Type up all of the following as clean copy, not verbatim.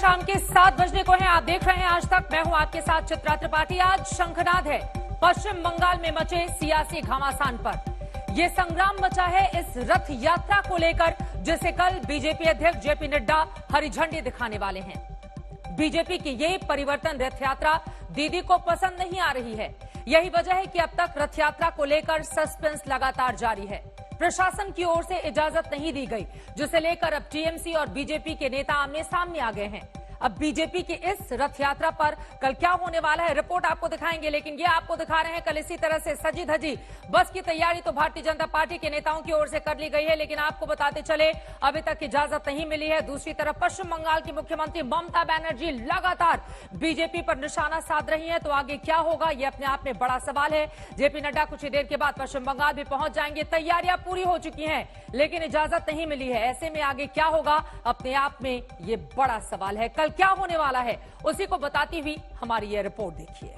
शाम के 7 बजने को है। आप देख रहे हैं आज तक। मैं हूं आपके साथ चित्रा त्रिपाठी। आज शंखनाद है पश्चिम बंगाल में मचे सियासी घमासान पर। ये संग्राम मचा है इस रथ यात्रा को लेकर, जिसे कल बीजेपी अध्यक्ष जेपी नड्डा हरी झंडी दिखाने वाले हैं। बीजेपी की ये परिवर्तन रथ यात्रा दीदी को पसंद नहीं आ रही है। यही वजह है कि अब तक रथ यात्रा को लेकर सस्पेंस लगातार जारी है। प्रशासन की ओर से इजाजत नहीं दी गई, जिसे लेकर अब टीएमसी और बीजेपी के नेता आमने सामने आ गए हैं। अब बीजेपी की इस रथ यात्रा पर कल क्या होने वाला है, रिपोर्ट आपको दिखाएंगे। लेकिन ये आपको दिखा रहे हैं कल इसी तरह से सजी धजी बस की तैयारी तो भारतीय जनता पार्टी के नेताओं की ओर से कर ली गई है, लेकिन आपको बताते चले अभी तक इजाजत नहीं मिली है। दूसरी तरफ पश्चिम बंगाल की मुख्यमंत्री ममता बनर्जी लगातार बीजेपी पर निशाना साध रही है। तो आगे क्या होगा, यह अपने आप में बड़ा सवाल है। जेपी नड्डा कुछ ही देर के बाद पश्चिम बंगाल भी पहुंच जाएंगे। तैयारियां पूरी हो चुकी हैं, लेकिन इजाजत नहीं मिली है। ऐसे में आगे क्या होगा, अपने आप में ये बड़ा सवाल है। कल क्या होने वाला है, उसी को बताती हुई हमारी ये रिपोर्ट देखिए।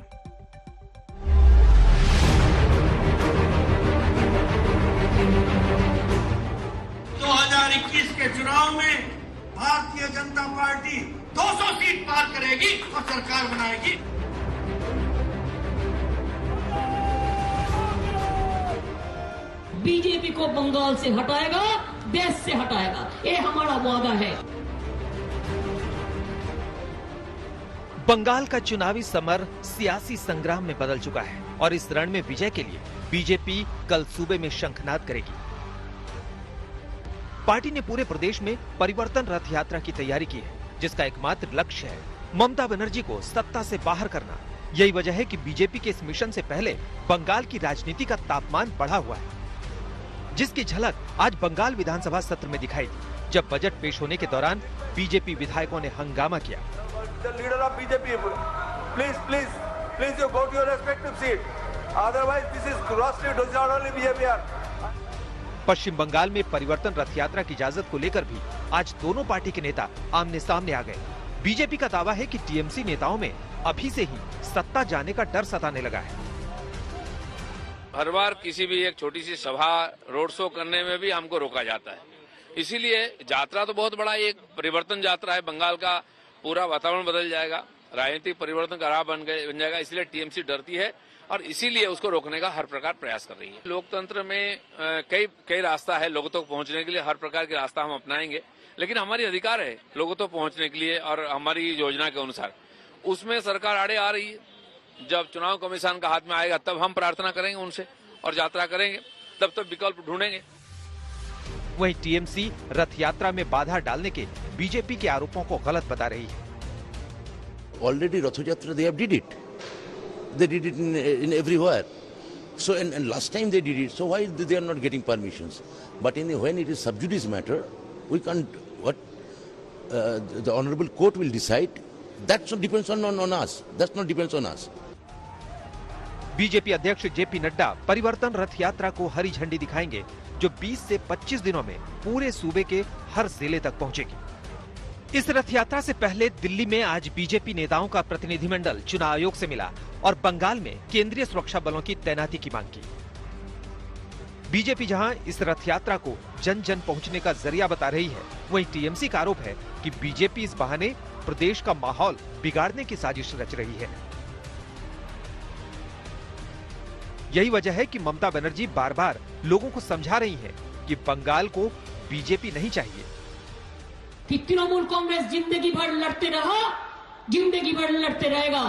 2021 के चुनाव में भारतीय जनता पार्टी 200 सीट पार करेगी और सरकार बनाएगी। बीजेपी को बंगाल से हटाएगा, देश से हटाएगा, ये हमारा वादा है। बंगाल का चुनावी समर सियासी संग्राम में बदल चुका है और इस रण में विजय के लिए बीजेपी कल सूबे में शंखनाद करेगी। पार्टी ने पूरे प्रदेश में परिवर्तन रथ यात्रा की तैयारी की है, जिसका एकमात्र लक्ष्य है ममता बनर्जी को सत्ता से बाहर करना। यही वजह है कि बीजेपी के इस मिशन से पहले बंगाल की राजनीति का तापमान बढ़ा हुआ है, जिसकी झलक आज बंगाल विधानसभा सत्र में दिखाई दी, जब बजट पेश होने के दौरान बीजेपी विधायकों ने हंगामा किया। The leader of BJP, please you go to your respective seat. Otherwise, this is grossly disorderly behavior. पश्चिम बंगाल में परिवर्तन रथ यात्रा की इजाजत को लेकर भी आज दोनों पार्टी के नेता आमने सामने आ गए। बीजेपी का दावा है कि टीएमसी नेताओं में अभी से ही सत्ता जाने का डर सताने लगा है। हर बार किसी भी एक छोटी सी सभा रोड शो करने में भी हमको रोका जाता है। इसीलिए यात्रा तो बहुत बड़ा एक परिवर्तन यात्रा है। बंगाल का पूरा वातावरण बदल जाएगा, राजनीतिक परिवर्तन का राह बन जाएगा। इसलिए टीएमसी डरती है और इसीलिए उसको रोकने का हर प्रकार प्रयास कर रही है। लोकतंत्र में कई रास्ता है लोगों तक पहुंचने के लिए। हर प्रकार के रास्ता हम अपनाएंगे, लेकिन हमारी अधिकार है लोगों तक पहुंचने के लिए और हमारी योजना के अनुसार। उसमें सरकार आड़े आ रही है। जब चुनाव कमीशन का हाथ में आएगा तब हम प्रार्थना करेंगे उनसे और यात्रा करेंगे, तब विकल्प ढूंढेंगे। वहीं टीएमसी रथ यात्रा में बाधा डालने के बीजेपी के आरोपों को गलत बता रही है। Already Rath Yatra they have did it. They did it in everywhere. So and last time they did it. So why they are not getting permissions? But when it is sub judice matter, we can't. The honourable court will decide. That depends on us. That's not depends on us. BJP अध्यक्ष JP Nadda परिवर्तन रथ यात्रा को हरी झंडी दिखाएंगे, जो 20 से 25 दिनों में पूरे सूबे के हर जिले तक पहुंचेगी। इस रथ यात्रा से पहले दिल्ली में आज बीजेपी नेताओं का प्रतिनिधिमंडल चुनाव आयोग से मिला और बंगाल में केंद्रीय सुरक्षा बलों की तैनाती की मांग की। बीजेपी जहां इस रथ यात्रा को जन जन पहुंचने का जरिया बता रही है, वहीं टीएमसी का आरोप है कि बीजेपी इस बहाने प्रदेश का माहौल बिगाड़ने की साजिश रच रही है। यही वजह है कि ममता बनर्जी बार बार लोगों को समझा रही हैं कि बंगाल को बीजेपी नहीं चाहिए। कि तृणमूल कांग्रेस जिंदगी भर लड़ते रहा, जिंदगी भर लड़ते रहेगा,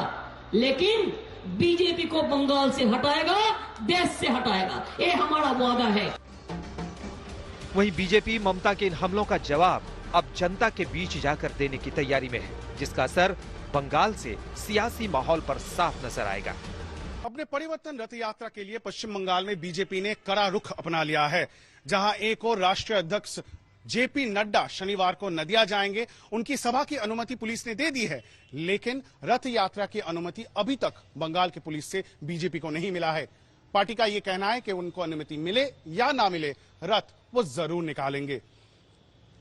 लेकिन बीजेपी को बंगाल से हटाएगा, देश से हटाएगा, ये हमारा वादा है। वहीं बीजेपी ममता के इन हमलों का जवाब अब जनता के बीच जाकर देने की तैयारी में है, जिसका असर बंगाल से सियासी माहौल पर साफ नजर आएगा। अपने परिवर्तन रथ यात्रा के लिए पश्चिम बंगाल में बीजेपी ने कड़ा रुख अपना लिया है। जहां एक और राष्ट्रीय अध्यक्ष जेपी नड्डा शनिवार को नदिया जाएंगे। उनकी सभा की अनुमति पुलिस ने दे दी है, लेकिन रथ यात्रा की अनुमति अभी तक बंगाल की पुलिस से बीजेपी को नहीं मिला है। पार्टी का यह कहना है कि उनको अनुमति मिले या ना मिले, रथ वो जरूर निकालेंगे।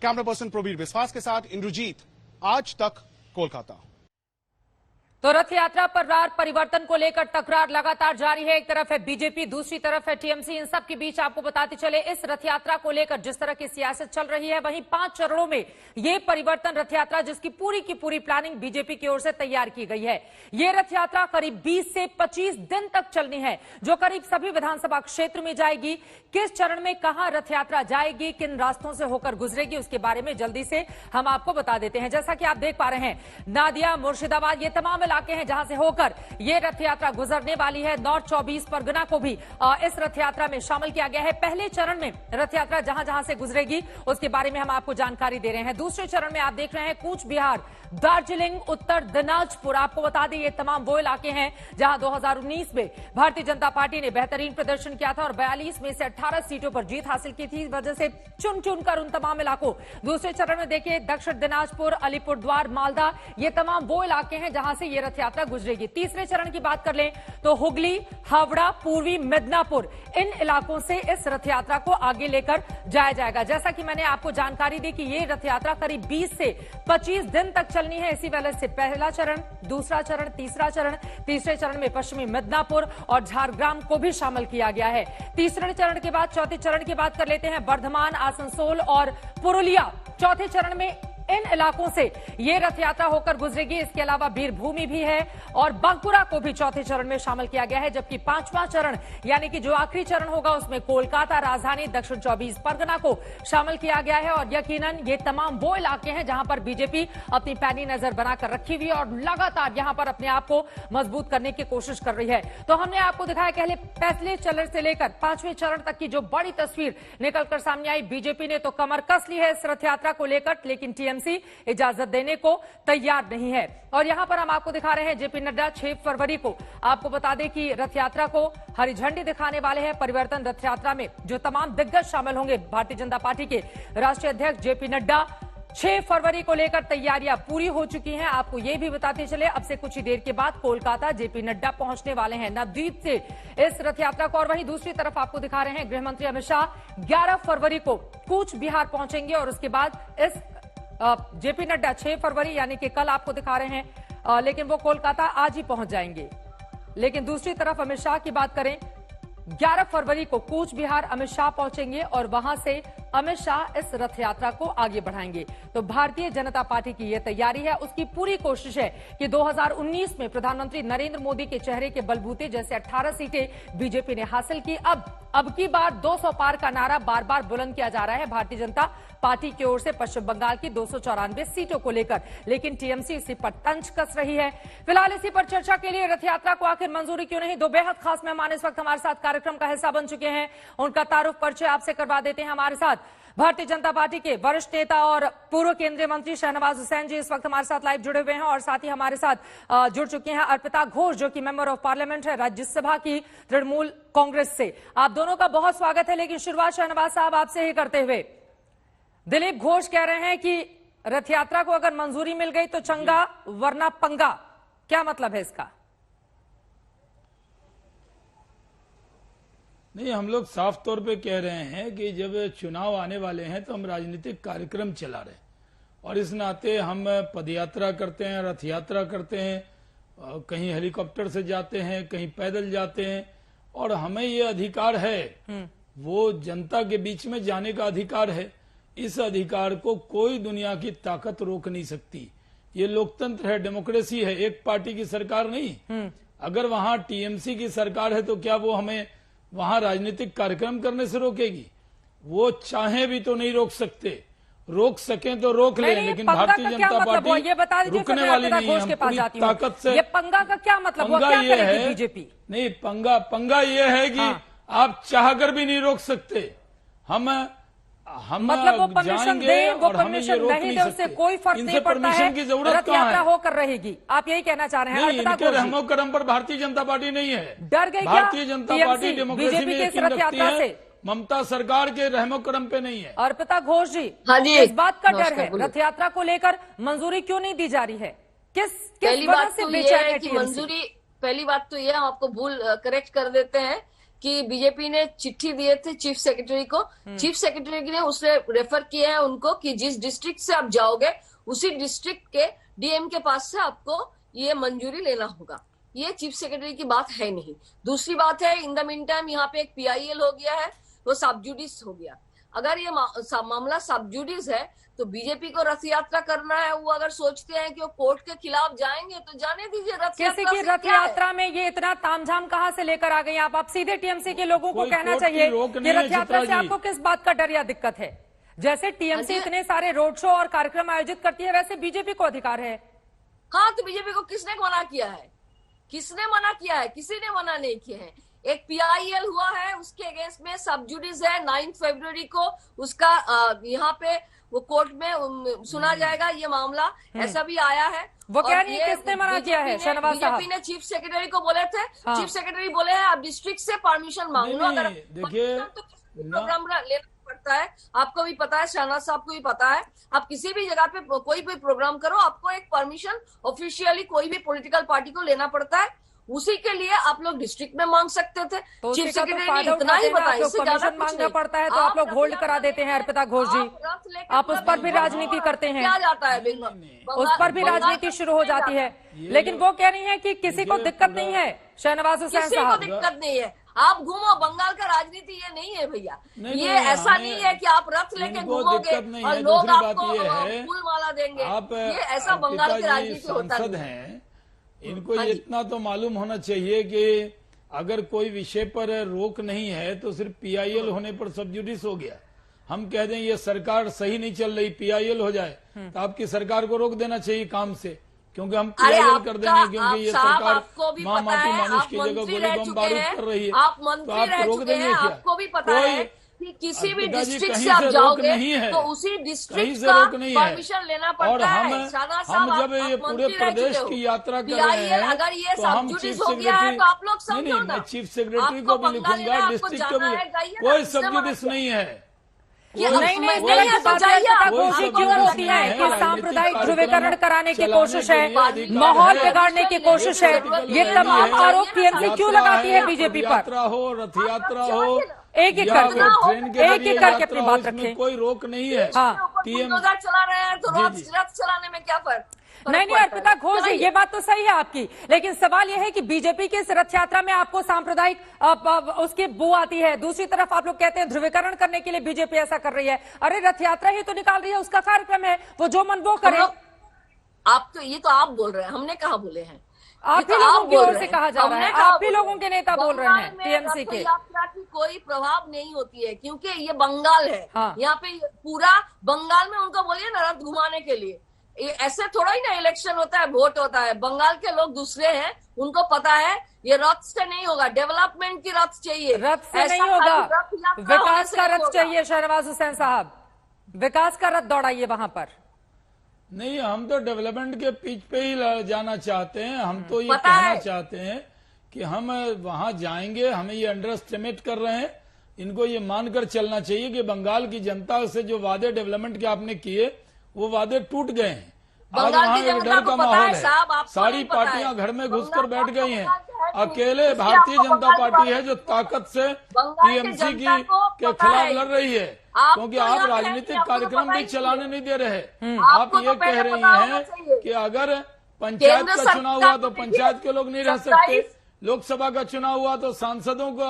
कैमरा पर्सन प्रवीर विश्वास के साथ इंद्रजीत, आज तक, कोलकाता। तो रथ यात्रा पर परिवर्तन को लेकर तकरार लगातार जारी है। एक तरफ है बीजेपी, दूसरी तरफ है टीएमसी। इन सब के बीच आपको बताते चले, इस रथ यात्रा को लेकर जिस तरह की सियासत चल रही है, वहीं 5 चरणों में ये परिवर्तन रथ यात्रा, जिसकी पूरी की पूरी प्लानिंग बीजेपी की ओर से तैयार की गई है। ये रथ यात्रा करीब 20 से 25 दिन तक चलनी है, जो करीब सभी विधानसभा क्षेत्र में जाएगी। किस चरण में कहां रथ यात्रा जाएगी, किन रास्तों से होकर गुजरेगी, उसके बारे में जल्दी से हम आपको बता देते हैं। जैसा कि आप देख पा रहे हैं, नादिया, मुर्शिदाबाद, ये तमाम इलाके हैं जहां से होकर ये रथ यात्रा गुजरने वाली है। नॉर्थ 24 परगना को भी इस रथ यात्रा में शामिल किया गया है। पहले चरण में रथ यात्रा जहां जहां से गुजरेगी उसके बारे में हम आपको जानकारी दे रहे हैं। दूसरे चरण में आप देख रहे हैं कूच बिहार, दार्जिलिंग, उत्तर दिनाजपुर। आपको बता दें, ये तमाम वो इलाके हैं जहां 2019 में भारतीय जनता पार्टी ने बेहतरीन प्रदर्शन किया था और 42 में से 18 सीटों पर जीत हासिल की थी। इस वजह से चुन चुनकर उन तमाम इलाकों, दूसरे चरण में देखिए दक्षिण दिनाजपुर, अलीपुरद्वार, मालदा, ये तमाम वो इलाके हैं जहां से ये रथ यात्रा गुजरेगी। तीसरे चरण की बात कर लें तो हुगली, हावड़ा, पूर्वी मिदनापुर, इन इलाकों से इस रथ यात्रा को आगे लेकर जाया जाएगा। जैसा कि मैंने आपको जानकारी दी कि ये रथ यात्रा करीब 20 से 25 दिन तक चलनी है। इसी वजह से पहला चरण, दूसरा चरण, तीसरा चरण, तीसरे चरण में पश्चिमी मिदनापुर और झारग्राम को भी शामिल किया गया है। तीसरे चरण के बाद चौथे चरण की बात कर लेते हैं, बर्धमान, आसनसोल और पुरुलिया। चौथे चरण में इन इलाकों से ये रथ यात्रा होकर गुजरेगी। इसके अलावा वीरभूमि भी है और बांकुरा को भी चौथे चरण में शामिल किया गया है। जबकि 5वां चरण यानी कि जो आखिरी चरण होगा उसमें कोलकाता, राजधानी, दक्षिण 24 परगना को शामिल किया गया है। और यकीनन ये तमाम वो इलाके हैं जहां पर बीजेपी अपनी पैनी नजर बनाकर रखी हुई है और लगातार यहां पर अपने आप को मजबूत करने की कोशिश कर रही है। तो हमने आपको दिखाया पहले चरण से लेकर 5वें चरण तक की जो बड़ी तस्वीर निकलकर सामने आई। बीजेपी ने तो कमर कस ली है इस रथ यात्रा को लेकर, लेकिन टीएमसी इजाजत देने को तैयार नहीं है। और यहां पर हम आपको दिखा रहे हैं जेपी नड्डा 6 फरवरी को, आपको बता दें कि रथ यात्रा को हरी झंडी दिखाने वाले हैं। परिवर्तन रथ यात्रा में जो तमाम दिग्गज शामिल होंगे, भारतीय जनता पार्टी के राष्ट्रीय अध्यक्ष जेपी नड्डा 6 फरवरी को लेकर तैयारियां पूरी हो चुकी हैं। आपको यह भी बताते चले, अब से कुछ ही देर के बाद कोलकाता जेपी नड्डा पहुंचने वाले हैं नवद्वीप से इस रथ यात्रा को। और वहीं दूसरी तरफ आपको दिखा रहे हैं गृह मंत्री अमित शाह 11 फरवरी को कूच बिहार पहुंचेंगे और उसके बाद इस जेपी नड्डा 6 फरवरी यानी कि कल आपको दिखा रहे हैं, लेकिन वो कोलकाता आज ही पहुंच जाएंगे। लेकिन दूसरी तरफ अमित शाह की बात करें, 11 फरवरी को कूच बिहार अमित शाह पहुंचेंगे और वहां से अमित शाह इस रथ यात्रा को आगे बढ़ाएंगे। तो भारतीय जनता पार्टी की यह तैयारी है, उसकी पूरी कोशिश है कि 2019 में प्रधानमंत्री नरेंद्र मोदी के चेहरे के बलबूते जैसे 18 सीटें बीजेपी ने हासिल की, अब की बार 200 पार का नारा बार बार बुलंद किया जा रहा है भारतीय जनता पार्टी की ओर से पश्चिम बंगाल की 294 सीटों को लेकर। लेकिन टीएमसी इसी पर तंज कस रही है। फिलहाल इसी पर चर्चा के लिए रथ यात्रा को आखिर मंजूरी क्यों नहीं, 2 बेहद खास मेहमान इस वक्त हमारे साथ कार्यक्रम का हिस्सा बन चुके हैं। उनका तारुफ परिचय आपसे करवा देते हैं। हमारे साथ भारतीय जनता पार्टी के वरिष्ठ नेता और पूर्व केंद्रीय मंत्री शहनवाज हुसैन जी इस वक्त हमारे साथ लाइव जुड़े हुए हैं और साथ ही हमारे साथ जुड़ चुके हैं अर्पिता घोष, जो कि मेंबर ऑफ पार्लियामेंट है राज्यसभा की तृणमूल कांग्रेस से। आप दोनों का बहुत स्वागत है। लेकिन शुरुआत शहनवाज साहब आपसे ही करते हुए, दिलीप घोष कह रहे हैं कि रथ यात्रा को अगर मंजूरी मिल गई तो चंगा वरना पंगा, क्या मतलब है इसका? नहीं, हम लोग साफ तौर पे कह रहे हैं कि जब चुनाव आने वाले हैं तो हम राजनीतिक कार्यक्रम चला रहे हैं और इस नाते हम पदयात्रा करते हैं, रथ यात्रा करते हैं, कहीं हेलीकॉप्टर से जाते हैं, कहीं पैदल जाते हैं और हमें ये अधिकार है, वो जनता के बीच में जाने का अधिकार है। इस अधिकार को कोई दुनिया की ताकत रोक नहीं सकती। ये लोकतंत्र है, डेमोक्रेसी है, एक पार्टी की सरकार नहीं। अगर वहां टीएमसी की सरकार है तो क्या वो हमें वहां राजनीतिक कार्यक्रम करने से रोकेगी? वो चाहे भी तो नहीं रोक सकते, रोक सकें तो रोक ले, लेकिन भारतीय जनता पार्टी रुकने वाली नहीं है। हम पूरी ताकत से, ये पंगा का क्या मतलब? पंगा ये है बीजेपी नहीं, पंगा ये है कि आप चाहकर भी नहीं रोक सकते। हम मतलब वो परमिशन दे, वो परमिशन नहीं दे, उससे कोई फर्क नहीं पड़ता है, की जरूरत रथ यात्रा होकर रहेगी। आप यही कहना चाह रहे हैं? नहीं, इनके रहमो करम पर भारतीय जनता पार्टी नहीं है। डर गई क्या भारतीय जनता पार्टी डेमोक्रेसी में यकीन रखती है, ममता सरकार के रहमो करम पे नहीं है। अर्पिता घोष जी, हाँ जी, इस बात का डर है, रथ यात्रा को लेकर मंजूरी क्यों नहीं दी जा रही है? किस वजह से बेचैन है टीएमसी? मंजूरी, पहली बात तो यह, हम आपको भूल करेक्ट कर देते हैं कि बीजेपी ने चिट्ठी दिए थे चीफ सेक्रेटरी को, चीफ सेक्रेटरी ने उसने रेफर किया है उनको कि जिस डिस्ट्रिक्ट से आप जाओगे उसी डिस्ट्रिक्ट के डीएम के पास से आपको ये मंजूरी लेना होगा। ये चीफ सेक्रेटरी की बात है नहीं। दूसरी बात है, इन द मीन टाइम यहाँ पे एक PIL हो गया है, वो सबजुडिस हो गया। अगर ये मामला सबजुडिस है तो बीजेपी को रथ यात्रा करना है, वो अगर सोचते हैं कि वो कोर्ट के खिलाफ जाएंगे तो जाने दीजिए। रथ किसी की रथ यात्रा में ये इतना तामझाम कहाँ से लेकर आ गई आप सीधे TMC के लोगों को कहना चाहिए कि रथ यात्रा से आपको किस बात का डर या दिक्कत है? जैसे TMC इतने सारे रोड शो और कार्यक्रम आयोजित करती है, वैसे बीजेपी को अधिकार है। हाँ, तो बीजेपी को किसने मना किया है? किसने मना किया है? किसी ने मना नहीं किया है। एक PIL हुआ है, उसके अगेंस्ट में सबजुडिस है। 9 फरवरी को उसका यहाँ पे वो कोर्ट में सुना जाएगा ये मामला, ऐसा भी आया है। वो कह रही है किसने मना किया है? शहनवाज साहब, बीजेपी ने चीफ सेक्रेटरी को बोले थे, चीफ सेक्रेटरी बोले हैं आप डिस्ट्रिक्ट से परमिशन मांग लो। अगर देखिए प्रोग्राम लेना पड़ता है, आपको भी पता है, शहनाज साहब को भी पता है। आप किसी भी जगह पे कोई भी प्रोग्राम करो, आपको एक परमिशन ऑफिशियली कोई भी पॉलिटिकल पार्टी को लेना पड़ता है। उसी के लिए आप लोग डिस्ट्रिक्ट में मांग सकते थे। तो चीफ सेक्रेटरी ने तो इतना ही बताया, परमिशन मांगना पड़ता है तो आप लोग होल्ड करा देते हैं। अर्पिता घोष जी, आप उस पर भी राजनीति करते हैं, क्या जाता है उस पर भी राजनीति शुरू हो जाती है। लेकिन वो कह रही है कि किसी को दिक्कत नहीं है। शहनवाज हुसैन किसी को साहब, दिक्कत नहीं है। आप घूमो, बंगाल का राजनीति ये नहीं है भैया। ये ऐसा नहीं है कि आप रथ लेके घूमोगे और लोग आपको फूल माला देंगे। ये ऐसा बंगाल की राजनीति होता है। इनको इतना तो मालूम होना चाहिए कि अगर कोई विषय पर रोक नहीं है तो सिर्फ PIL होने पर सबजुडिस हो गया। हम कह दें ये सरकार सही नहीं चल रही, PIL हो जाए तो आपकी सरकार को रोक देना चाहिए काम से, क्योंकि हम PIL कर देंगे, क्योंकि ये सरकार माँ माटी मानुष की जगह गोली बम बारूद कर रही है। आप तो मंत्री आप रह रोक चुके देंगे हैं, क्या? आपको भी पता है कि किसी भी डिस्ट्रिक्ट से कहीं आप से रोक जाओगे नहीं है, तो उसी डिस्ट्रिक्ट कहीं से का रोक नहीं है। परमिशन लेना और पड़ता है। हम जब ये पूरे मंत्री रह प्रदेश चुके हो। की यात्रा कर रहे हैं अगर ये तो हम सबजुडिस चीफ हो गया है सेक्रेटरी, तो आप लोग नहीं समझो ना। मैं चीफ सेक्रेटरी को भी लिखूंगा, डिस्ट्रिक्ट को भी। कोई सबजुडिस नहीं है। नहीं क्यों होती है कि सांप्रदायिक ध्रुवीकरण कराने की कोशिश है, माहौल बिगाड़ने की कोशिश है। ये तमाम आरोप TMC क्यों लगाती है बीजेपी पर? यात्रा हो, रथ यात्रा हो, एक एक करके अपनी बात रखें। कोई रोक नहीं है। बुलडोजर चला रहे हैं तो रथ चलाने में क्या फर्क? नहीं अर्पिता घोष जी, ये बात तो सही है आपकी, लेकिन सवाल यह है कि बीजेपी की इस रथ यात्रा में आपको सांप्रदायिक उसकी बू आती है। दूसरी तरफ आप लोग कहते हैं ध्रुवीकरण करने के लिए बीजेपी ऐसा कर रही है। अरे रथ यात्रा ही तो निकाल रही है, उसका कार्यक्रम है, वो जो मन वो करे। आप तो ये तो आप बोल रहे हैं, हमने कहा बोले हैं? आप ही लोगों की ओर से कहा जा रहा है, आप ही लोगों के नेता बोल रहे हैं TMC के। यात्रा की कोई प्रभाव नहीं होती है क्योंकि ये बंगाल है। हाँ। यहाँ पे पूरा बंगाल में उनको बोलिए ना रथ घुमाने के लिए। ऐसे थोड़ा ही ना इलेक्शन होता है, वोट होता है। बंगाल के लोग दूसरे हैं, उनको पता है ये रथ से नहीं होगा, डेवलपमेंट की रथ चाहिए। रथ से नहीं होगा, विकास का रथ चाहिए। शहनवाज हुसैन साहब, विकास का रथ दौड़ाइए वहां पर। नहीं, हम तो डेवलपमेंट के पिच पे ही जाना चाहते हैं। हम तो ये कहना चाहते हैं कि हम वहां जाएंगे, हमें ये अंडर एस्टिमेट कर रहे हैं। इनको ये मानकर चलना चाहिए कि बंगाल की जनता से जो वादे डेवलपमेंट के आपने किए वो वादे टूट गए हैं। आज वहाँ एक डर का माहौल है, सारी पार्टियां घर में घुसकर बैठ गई हैं। अकेले भारतीय जनता पार्टी है जो ताकत से TMC के खिलाफ लड़ रही है, क्योंकि आप राजनीतिक कार्यक्रम भी चलाने नहीं दे रहे। आप ये कह रही हैं कि अगर पंचायत का चुनाव हुआ तो पंचायत के लोग नहीं रह सकते, लोकसभा का चुनाव हुआ तो सांसदों को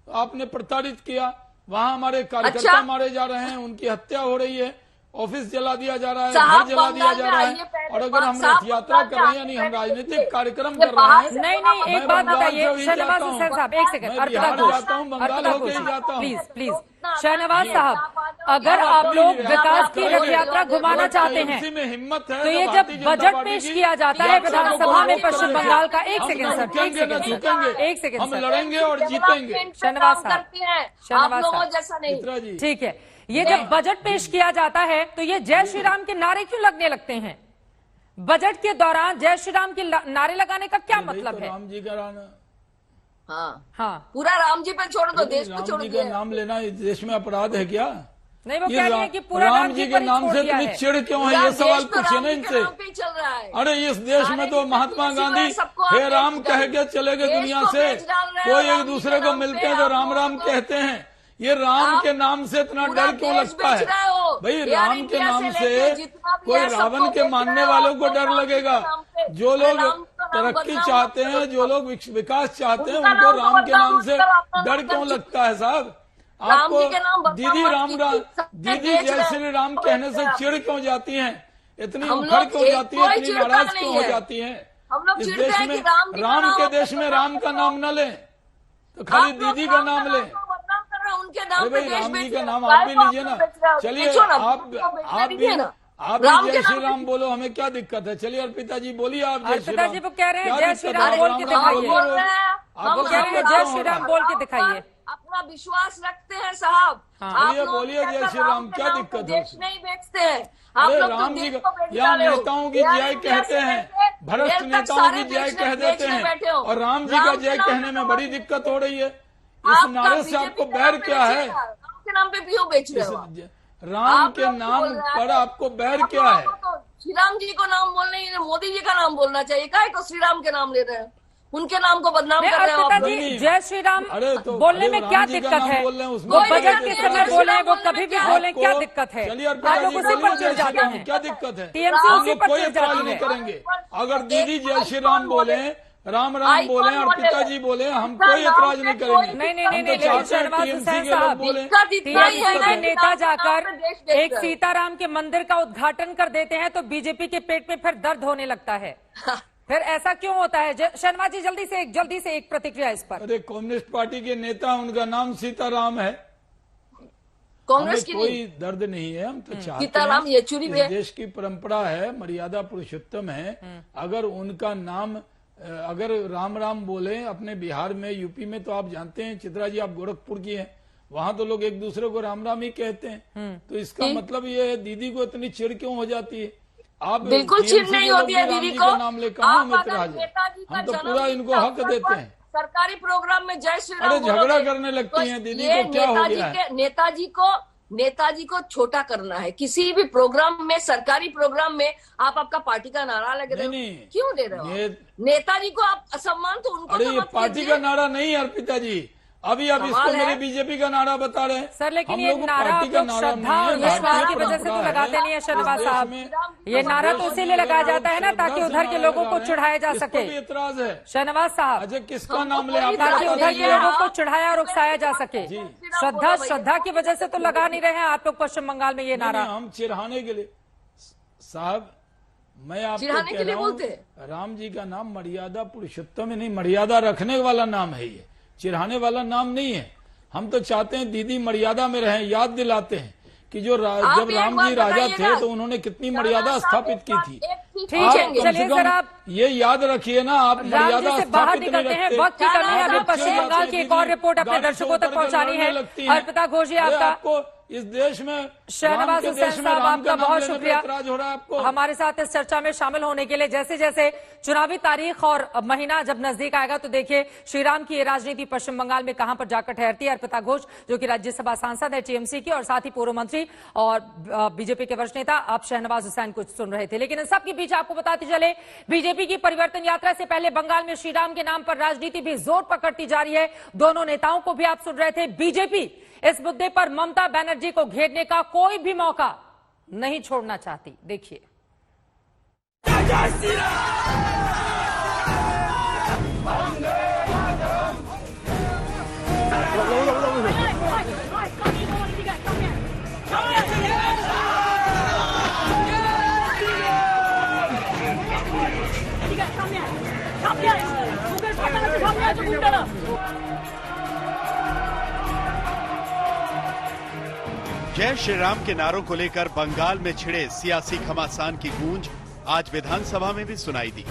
आपने प्रताड़ित किया, वहां हमारे कार्यकर्ता मारे जा रहे हैं, उनकी हत्या हो रही है, ऑफिस जला दिया जा रहा है, घर जला दिया जा रहा है। और अगर हम रथ यात्रा कर रहे हैं, यानी हम राजनीतिक कार्यक्रम कर रहे हैं। नहीं, एक बात बताइए शहनवाज हुसैन साहब, एक सेकंड। बिहार जाता हूँ, बंगाल होकर जाता हूँ। प्लीज शहनवाज साहब, अगर आप लोग विकास की रथ यात्रा घुमाना चाहते हैं तो ये जब बजट पेश किया जाता है विधानसभा में पश्चिम बंगाल का, एक सेकंड सर, एक सेकंड हम लड़ेंगे और जीतेंगे। शहनवाज साहब, ठीक है, ये जब बजट पेश किया जाता है तो ये जय श्री राम के नारे क्यों लगने लगते हैं? बजट के दौरान जय श्री राम के नारे लगाने का क्या मतलब है? राम जी का हाँ, पूरा राम जी पे छोड़ दो, देश पे छोड़ दिया। नाम लेना इस देश में अपराध है क्या? नहीं, वो कह रही है कि पूरा राम जी के नाम से इतनी चिढ़ क्यों है? ये सवाल पूछे ना इनसे। अरे इस देश में तो महात्मा गांधी हे राम कह के चले गए दुनिया से। कोई एक दूसरे को मिलते हैं तो राम राम कहते हैं। ये राम के नाम से इतना डर क्यों लगता है भाई? राम के नाम से कोई रावण के मानने वालों को डर लगेगा। जो लोग तरक्की चाहते हैं, जो लोग विकास चाहते हैं, उनको राम के नाम से डर क्यों लगता है साहब? आपको दीदी दीदी जय श्री राम कहने से चिढ़ क्यों जाती हैं? इतनी उखड़ क्यों जाती है? इतनी नाराज क्यों हो जाती हैं? इस देश में राम के देश में राम का नाम न लें, तो खाली दीदी का नाम लें। उनके नाम पे राम जी का नाम आप भी लीजिए ना। चलिए आप भी जय श्री राम बोलो, हमें क्या दिक्कत है? चलिए अर्पिता जी बोलिए, आप जय श्री राम। जी वो कह रहे हैं जय श्री राम बोल के दिखाइए। वो कह रहे हैं जय श्री राम बोल के दिखाइए। अपना विश्वास रखते हैं साहब। बोलिए जय श्री राम, क्या दिक्कत है? देश नहीं बेचते हैं आप लोग, राम जी यहाँ नेताओं की जय कहते हैं, भ्रष्ट नेताओं की जय कह देते हैं, और राम जी का जय कहने में बड़ी दिक्कत हो रही है। इस नारे से आपको बैर क्या है? राम के नाम पे क्यों बेच रहे हो? राम के नाम पर आपको बैर क्या है? श्री राम जी को नाम बोलने, मोदी जी का नाम बोलना चाहिए। काहे को श्री राम के नाम ले रहे हैं? उनके नाम को बदनाम कर रहे हो जी। जय श्री राम बोलने में क्या दिक्कत है? वो बजट के समय बोले, वो कभी भी बोले, क्या दिक्कत है? आप लोग उसी पर चिढ़ जाते हैं। क्या दिक्कत है? टीएमसी उसी पर कोई चिढ़ एतराज जाती नहीं है। करेंगे अगर दीदी जय श्री राम बोले, राम राम बोले, अर्पिता जी बोले, हम कोई एतराज नहीं करेंगे। नहीं, लेकिन शहनवाज हुसैन साहब, टीएमसी के नेता जाकर एक सीताराम के मंदिर का उद्घाटन कर देते हैं तो बीजेपी के पेट में फिर दर्द होने लगता है। फिर ऐसा क्यों होता है? शहनवाज जी जल्दी से एक प्रतिक्रिया इस पर। अरे कम्युनिस्ट पार्टी के नेता, उनका नाम सीताराम है, कांग्रेस की कोई दर्द नहीं है। हम तो चाहते सीताराम हैं, येचुरी इस देश की परंपरा है, मर्यादा पुरुषोत्तम है। अगर उनका नाम, अगर राम राम बोले अपने बिहार में, यूपी में, तो आप जानते हैं चित्रा जी, आप गोरखपुर की हैं, वहां तो लोग एक दूसरे को राम राम ही कहते हैं। तो इसका मतलब ये है, दीदी को इतनी चिढ़ क्यों हो जाती है? आप बिल्कुल चिढ़ नहीं होती है दीदी को। नाम ले, कहाँ हम एतराज है? हम तो पूरा इनको हक देते हैं। सरकारी प्रोग्राम में जय श्री राम अरे झगड़ा करने लगती हैं दीदी को, क्या हो गया है? नेताजी को छोटा करना है। किसी भी प्रोग्राम में, सरकारी प्रोग्राम में आप आपका पार्टी का नारा लगे रहे हो, क्यों दे रहे हो? नेताजी को आप असम्मान तो उनको। अरे ये पार्टी का नारा नहीं अर्पिता जी, अभी आप इसको मेरे बीजेपी का नारा बता रहे हैं सर। लेकिन ये नारा श्रद्धा और विश्वास की वजह से तो लगाते नहीं है शहनवाज साहब। ये नारा तो इसीलिए लगाया जाता है ना, ताकि उधर के लोगों को चिढ़ाया जा सके। एतराज है शहनवाज साहब, अच्छा किसका नाम ले आप? ताकि उधर के लोगों को चिढ़ाया और उकसाया जा सके। श्रद्धा की वजह से तो लगा नहीं रहे हैं आप लोग पश्चिम बंगाल में ये नारा। हम चिढ़ाने के लिए साहब, मैं आपको कह रहा हूँ, राम जी का नाम मर्यादा पुरुषोत्तम नहीं, मर्यादा रखने वाला नाम है, ये चिढ़ाने वाला नाम नहीं है। हम तो चाहते हैं दीदी मर्यादा में रहें। याद दिलाते हैं कि जब राम जी राजा थे तो उन्होंने कितनी मर्यादा स्थापित की थी। ठीक है, चलिए सर, आप ये याद रखिए ना, आप मर्यादा से बाहर निकलते हैं। वक्त की कमी है, अभी पश्चिम बंगाल की एक और रिपोर्ट अपने दर्शकों तक पहुंचानी है। अर्पिता घोष जी, आपका इस देश में, शहनवाज हुसैन साहब, आपका बहुत शुक्रिया हो रहा है आपको हमारे साथ इस चर्चा में शामिल होने के लिए। जैसे जैसे चुनावी तारीख और महीना जब नजदीक आएगा तो देखिए श्रीराम की ये राजनीति पश्चिम बंगाल में कहां पर जाकर ठहरती है। अर्पिता घोष जो कि राज्यसभा सांसद है टीएमसी की, और साथ ही पूर्व मंत्री और बीजेपी के वरिष्ठ नेता, आप शहनवाज हुसैन को सुन रहे थे। लेकिन इन सबके बीच आपको बताते चले, बीजेपी की परिवर्तन यात्रा से पहले बंगाल में श्रीराम के नाम पर राजनीति भी जोर पकड़ती जा रही है। दोनों नेताओं को भी आप सुन रहे थे। बीजेपी इस मुद्दे पर ममता बनर्जी को घेरने का कोई भी मौका नहीं छोड़ना चाहती। देखिए, जय श्री राम के नारों को लेकर बंगाल में छिड़े सियासी घमासान की गूंज आज विधानसभा में भी सुनाई दी।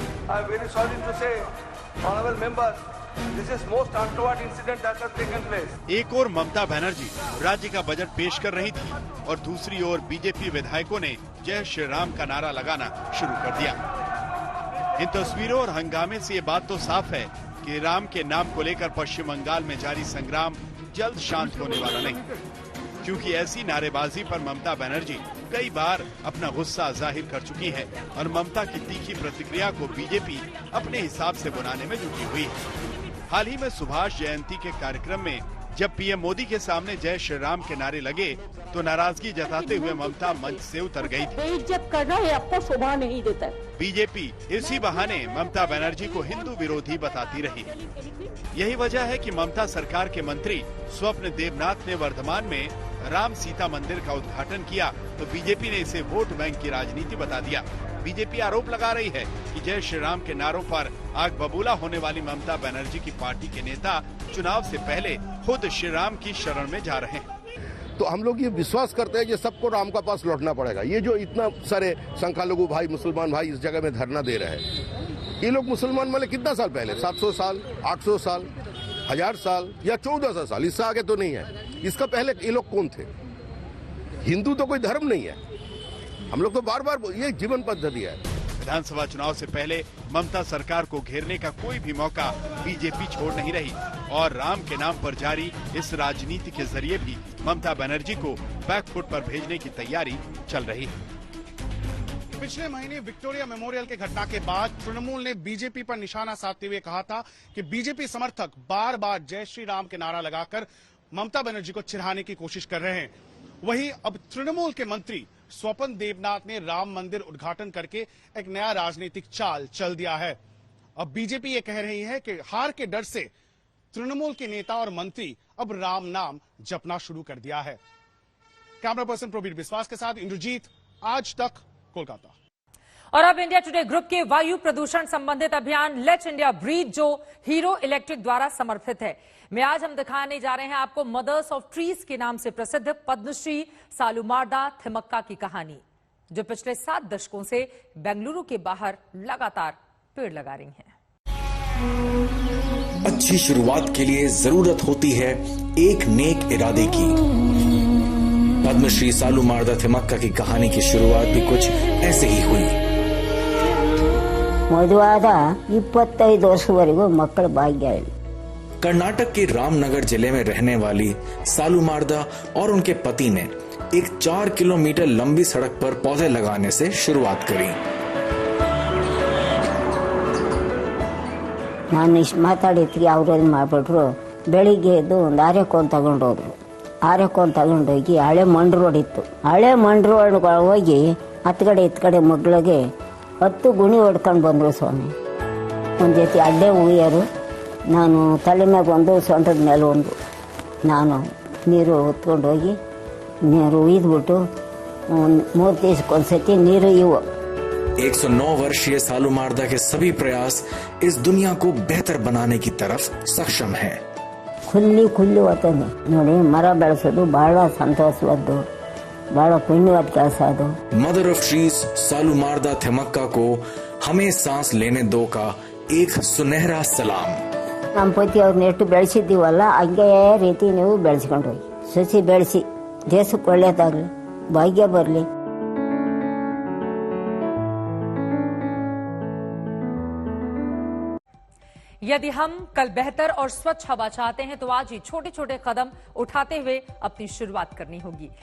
एक और ममता बनर्जी राज्य का बजट पेश कर रही थी और दूसरी ओर बीजेपी विधायकों ने जय श्री राम का नारा लगाना शुरू कर दिया। इन तस्वीरों और हंगामे से ये बात तो साफ है कि राम के नाम को लेकर पश्चिम बंगाल में जारी संग्राम जल्द शांत होने वाला नहीं, क्योंकि ऐसी नारेबाजी पर ममता बनर्जी कई बार अपना गुस्सा जाहिर कर चुकी है और ममता की तीखी प्रतिक्रिया को बीजेपी अपने हिसाब से बनाने में जुटी हुई है। हाल ही में सुभाष जयंती के कार्यक्रम में जब पीएम मोदी के सामने जय श्री राम के नारे लगे तो नाराजगी जताते हुए ममता मंच से उतर गई थी। बेइज्जत करना है आपको शोभा नहीं देता। बीजेपी इसी बहाने ममता बनर्जी को हिंदू विरोधी बताती रही। यही वजह है कि ममता सरकार के मंत्री स्वप्न देवनाथ ने वर्धमान में राम सीता मंदिर का उद्घाटन किया तो बीजेपी ने इसे वोट बैंक की राजनीति बता दिया। बीजेपी आरोप लगा रही है कि जय श्री राम के नारों पर आग बबूला होने वाली ममता बनर्जी की पार्टी के नेता चुनाव से पहले खुद श्री राम की शरण में जा रहे हैं। तो हम लोग ये विश्वास करते हैं कि सबको राम का पास लौटना पड़ेगा। ये जो इतना सारे संख्यालघु भाई, मुसलमान भाई इस जगह में धरना दे रहे हैं, ये लोग मुसलमान वाले कितना साल पहले, 700 साल, 800 साल, 1000 साल या 1400 साल, इससे आगे तो नहीं है। इसका पहले ये लोग कौन थे? हिंदू तो कोई धर्म नहीं है। हम लोग तो बार बार ये जीवन पद्धति है। विधानसभा चुनाव से पहले ममता सरकार को घेरने का कोई भी मौका बीजेपी छोड़ नहीं रही और राम के नाम पर जारी इस राजनीति के जरिए भी ममता बनर्जी को बैकफुट पर भेजने की तैयारी चल रही है। पिछले महीने विक्टोरिया मेमोरियल के घटना के बाद तृणमूल ने बीजेपी पर निशाना साधते हुए कहा था कि बीजेपी समर्थक बार बार जय श्री राम के नारा लगाकर ममता बनर्जी को चिढ़ाने की कोशिश कर रहे हैं। वहीं अब तृणमूल के मंत्री स्वपन देवनाथ ने राम मंदिर उद्घाटन करके एक नया राजनीतिक चाल चल दिया है। अब बीजेपी ये कह रही है कि हार के डर से तृणमूल के नेता और मंत्री अब राम नाम जपना शुरू कर दिया है। कैमरा पर्सन प्रवीण विश्वास के साथ इंद्रजीत, आज तक, कोलकाता। और अब इंडिया टुडे ग्रुप के वायु प्रदूषण संबंधित अभियान लेट इंडिया ब्रीथ, जो हीरो इलेक्ट्रिक द्वारा समर्थित है, में आज हम दिखाने जा रहे हैं आपको मदर्स ऑफ ट्रीज के नाम से प्रसिद्ध पद्मश्री सालुमारदा थिमक्का की कहानी, जो पिछले 7 दशकों से बेंगलुरु के बाहर लगातार पेड़ लगा रही हैं। अच्छी शुरुआत के लिए जरूरत होती है एक नेक इरादे की। पद्मश्री सालुमारदा थिमक्का की कहानी की शुरुआत भी कुछ ऐसे ही हुई। ಮದುವಾದ 25 ವರ್ಷವರೆಗೂ ಮಕ್ಕಳ ಭಾಗ್ಯ ಇಲ್ಲ। कर्नाटक के रामनगर जिले में रहने वाली सालुमारदा और उनके पति ने एक 4 किलोमीटर लंबी सड़क पर पौधे लगाने से शुरुआत करी। ನಾನು ಇಷ್ಟು ಮಾತಾಡಿದ್ರಿ ಅವ್ರೇನು ಮಾಡ್ಬಿಟ್ರು, ಬೆಳಿಗ್ಗೆ ಎದ್ದು ಒಂದು ಆರೆಕೋನ್ ತಗೊಂಡೋದ್ರು. ಆರೆಕೋನ್ ತಗೊಂಡೋಗಿ ಹಳೆ ಮಂಡ್ ರೋಡ್ ಇತ್ತು, ಹಳೆ ಮಂಡ್ ರೋಡ್ ಹೋಗಿ ಹತ್ಕಡೆ ಇತ್ಕಡೆ ಮಗ್ಳಿಗೆ 10 ಗುಣಿ ಹೊಡ್ಕೊಂಡು ಬಂದ್ರು ಸ್ವಾಮಿ. ಒಂದು ಜೊತೆ ಅಡ್ಡೆ ಹೂವಿಯರು, ನಾನು ತಲೆ ಮ್ಯಾಗ ಒಂದು, ಸೊಂಟದ ಮೇಲೆ ಒಂದು. ನಾನು ನೀರು ಹೊತ್ಕೊಂಡು ಹೋಗಿ ನೀರು ಉಯ್ದ್ಬಿಟ್ಟು 3 ದಿವಸಕ್ಕೊಂದ್ಸತಿ ನೀರು ಇವು। 109 वर्षीय सालुमारदा के सभी प्रयास इस दुनिया को बेहतर बनाने की तरफ सक्षम है। खुली होताನೆ ನೋಡಿ, ಮರ ಬೆಳೆಸೋದು ಬಹಳ ಸಂತೋಷವಾದ್ದು, बड़ा पुण्यवाद ಕೆಲಸ ಅದು। मदर ऑफ ट्रीज सालुमारदा थिमक्का को हमें सांस लेने दो का एक सुनहरा सलाम। ನಮ್ಮ ಪತಿ ಅವ್ರನ್ನ ಎಷ್ಟು ಬೆಳೆಸಿದ್ದೀವಲ್ಲ ಹಂಗೆ ರೀತಿ ನೀವು ಬೆಳೆಸ್ಕೊಂಡು ಹೋಗಿ, ಸಸಿ ಬೆಳೆಸಿ, ದೇಶಕ್ಕೆ ಒಳ್ಳೇದಾಗಲಿ, ಭಾಗ್ಯ ಬರಲಿ। यदि हम कल बेहतर और स्वच्छ हवा चाहते हैं तो आज ही छोटे छोटे कदम उठाते हुए अपनी शुरुआत करनी होगी।